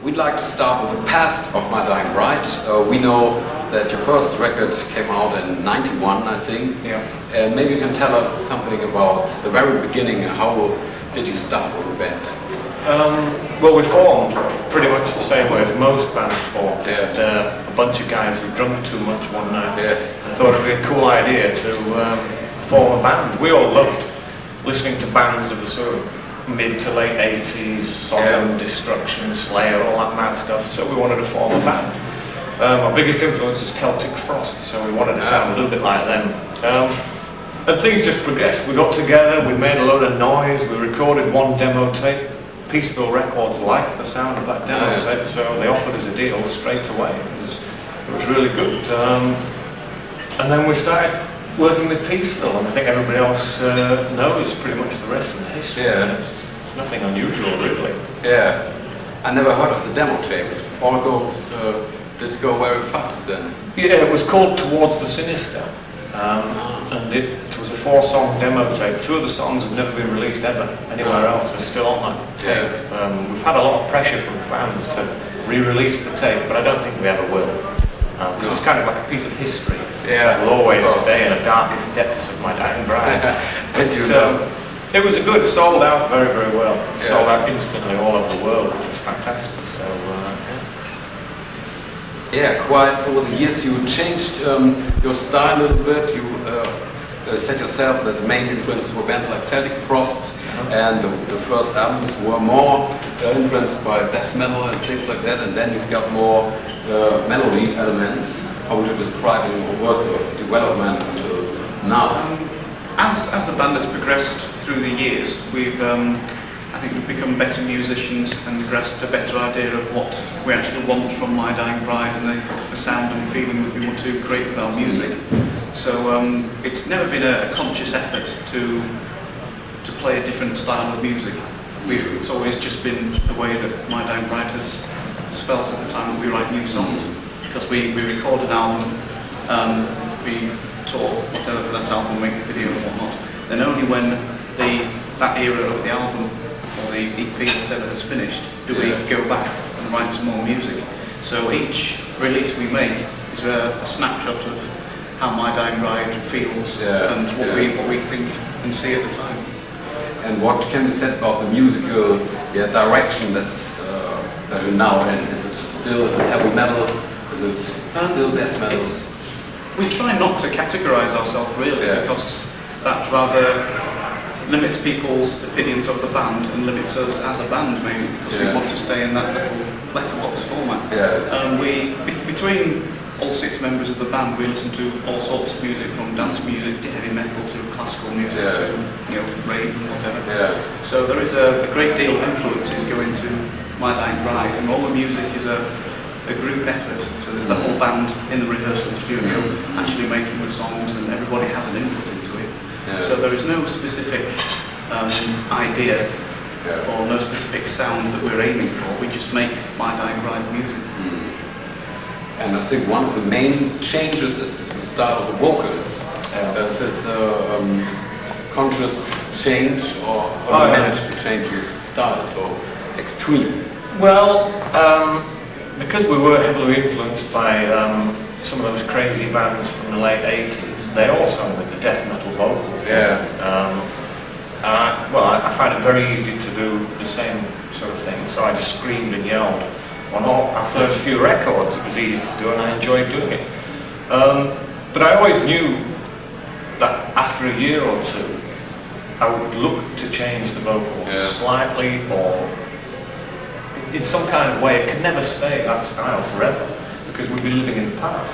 We'd like to start with the past of My Dying Bride. We know that your first record came out in '91, I think. Yeah. And maybe you can tell us something about the very beginning. How did you start with the band? Well, we formed pretty much the same way as most bands formed. Yeah. Just a bunch of guys who drunk too much one night. Yeah. And thought it'd be a cool idea to form a band. We all loved listening to bands of the sort of mid to late 80s, Sodom, Destruction, Slayer, all that mad stuff. So we wanted to form a band. Our biggest influence is Celtic Frost, so we wanted to sound a little bit like them. And things just progressed. We got together, we made a load of noise, we recorded one demo tape. Peaceville Records liked the sound of that demo tape, so they offered us a deal straight away. It was really good. And then we started working with Peaceville, and I think everybody else knows pretty much the rest of the history. Yeah. It's nothing unusual, really. Yeah. I never heard of the demo tape. All goes did go very fast then. Yeah, it was called Towards the Sinister. And it was a 4-song demo tape. 2 of the songs have never been released ever anywhere else. They're still on that tape. Yeah. We've had a lot of pressure from fans to re-release the tape, but I don't think we ever will. Because it's kind of like a piece of history. Yeah. It will always stay in the darkest depths of My Dying Bride. But it was a good, sold out very, very well. Yeah. Sold out instantly all over the world, which was fantastic. So, yeah, quite over the years you changed your style a little bit. You said yourself that the main influences were bands like Celtic Frost, and the first albums were more influenced by death metal and things like that, and then you've got more melody elements. How would you describe your works of development until now? As the band has progressed through the years, I think we've become better musicians and grasped a better idea of what we actually want from My Dying Bride and the sound and feeling that we want to create with our music. So it's never been a conscious effort to play a different style of music. It's always just been the way that My Dying Bride has felt at the time that we write new songs. Because we record an album, we tour whatever for that album, make a video and whatnot. Then only when that era of the album or the EP, whatever, has finished, do we go back and write some more music. So each release we make is a snapshot of how My Dying Bride feels and what we think and see at the time. And what can be said about the musical direction that you're now in? Is it heavy metal? Is it still death metal? We try not to categorise ourselves really, because that rather limits people's opinions of the band and limits us as a band, maybe, because we want to stay in that little letterbox format. Between all 6 members of the band, we listen to all sorts of music, from dance music to heavy metal to classical music to rave and whatever. So there is a great deal of influences go into My Dying Bride, and all the music is a group effort. So there's the whole band in the rehearsal studio actually making the songs, and everybody has an input into it. So there is no specific idea or no specific sound that we're aiming for. We just make My Dying Bride music. And I think one of the main changes is the style of the vocals. That is conscious change, or you managed to change your style so extreme? Well, because we were heavily influenced by some of those crazy bands from the late 80s, they all sang with the death metal vocals. I find it very easy to do the same sort of thing, so I just screamed and yelled. On our first few records, it was easy to do and I enjoyed doing it. But I always knew that after a year or 2, I would look to change the vocals slightly, or in some kind of way. It could never stay that style forever, because we'd be living in the past.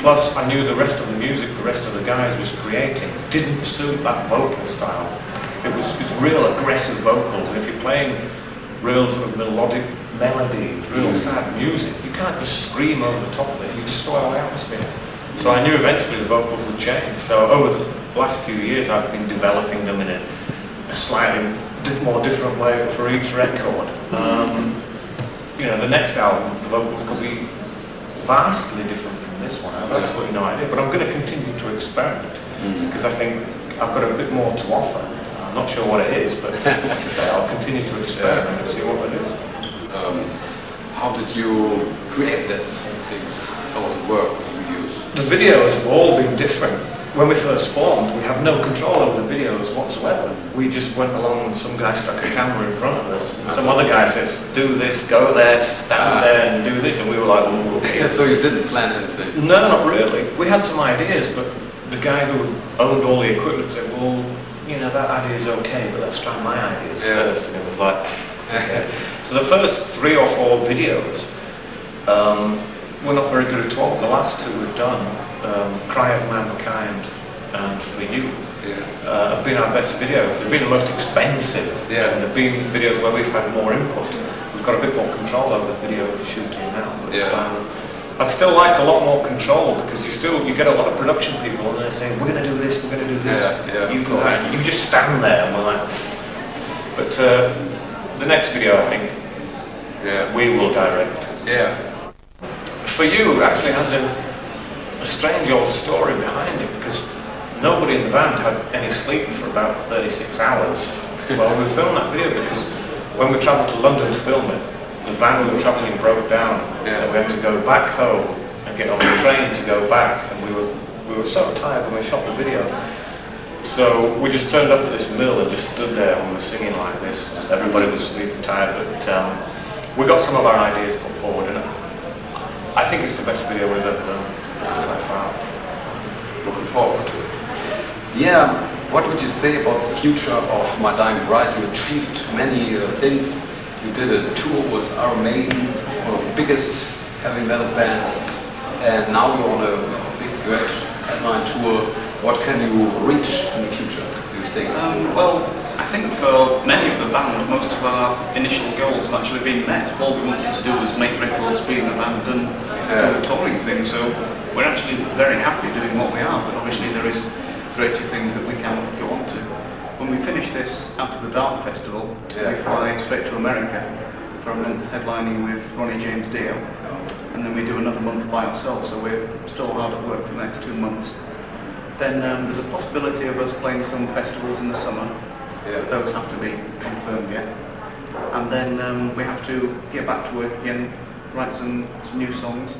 Plus, I knew the rest of the music the rest of the guys was creating didn't suit that vocal style. It was real aggressive vocals, and if you're playing real sort of melodic melodies, real sad music, you can't just scream over the top of it, you destroy all the atmosphere. So I knew eventually the vocals would change. So over the last few years I've been developing them in a slightly more different way for each record. The next album, the vocals could be vastly different from this one. I have absolutely no idea, but I'm going to continue to experiment, because I think I've got a bit more to offer. I'm not sure what it is, but like I say, I'll continue to experiment and see what it is. how did you create that things? How was it work with videos? The videos have all been different. When we first formed, we had no control over the videos whatsoever. We just went along and some guy stuck a camera in front of us. And some other guy said, do this, go there, stand there and do this. And we were like, oh, okay. Yeah, so you didn't plan anything? No, not really. We had some ideas, but the guy who owned all the equipment said, well, you know, that idea is okay, but let's try my ideas first. And it was like, okay. So the first 3 or 4 videos were not very good at all. The last 2 we've done, Cry of Mankind and For You, have been our best videos. They've been the most expensive, and they've been videos where we've had more input. We've got a bit more control over the video shooting now. But I'd still like a lot more control, because you get a lot of production people and they're saying, we're going to do this, we're going to do this. You go ahead. You just stand there and we're like, but the next video I think we will direct. For You actually has a strange old story behind it, because nobody in the band had any sleep for about 36 hours while we filmed that video, because when we travelled to London to film it, the van we were travelling broke down, and we had to go back home and get on the train to go back, and we were so tired when we shot the video. So we just turned up at this mill and just stood there and we were singing like this. Everybody was asleep and tired, but we got some of our ideas put forward, and I think it's the best video we've ever done by far. Looking forward to it. Yeah, what would you say about the future of My Dying Bride? You achieved many things. You did a tour with Iron Maiden, one of the biggest heavy metal bands, and now you're on a big headline tour. What can you reach in the future, do you think? Well, I think for many of the band, most of our initial goals have actually been met. All we wanted to do was make records, be in the band, and do a touring thing. So we're actually very happy doing what we are, but obviously there is greater things that we can go on to. When we finish this After the Dark Festival, we fly straight to America for a month headlining with Ronnie James Dio, and then we do another month by ourselves, so we're still hard at work for the next 2 months. Then there's a possibility of us playing some festivals in the summer. Those have to be confirmed yet. And then we have to get back to work again, write some new songs,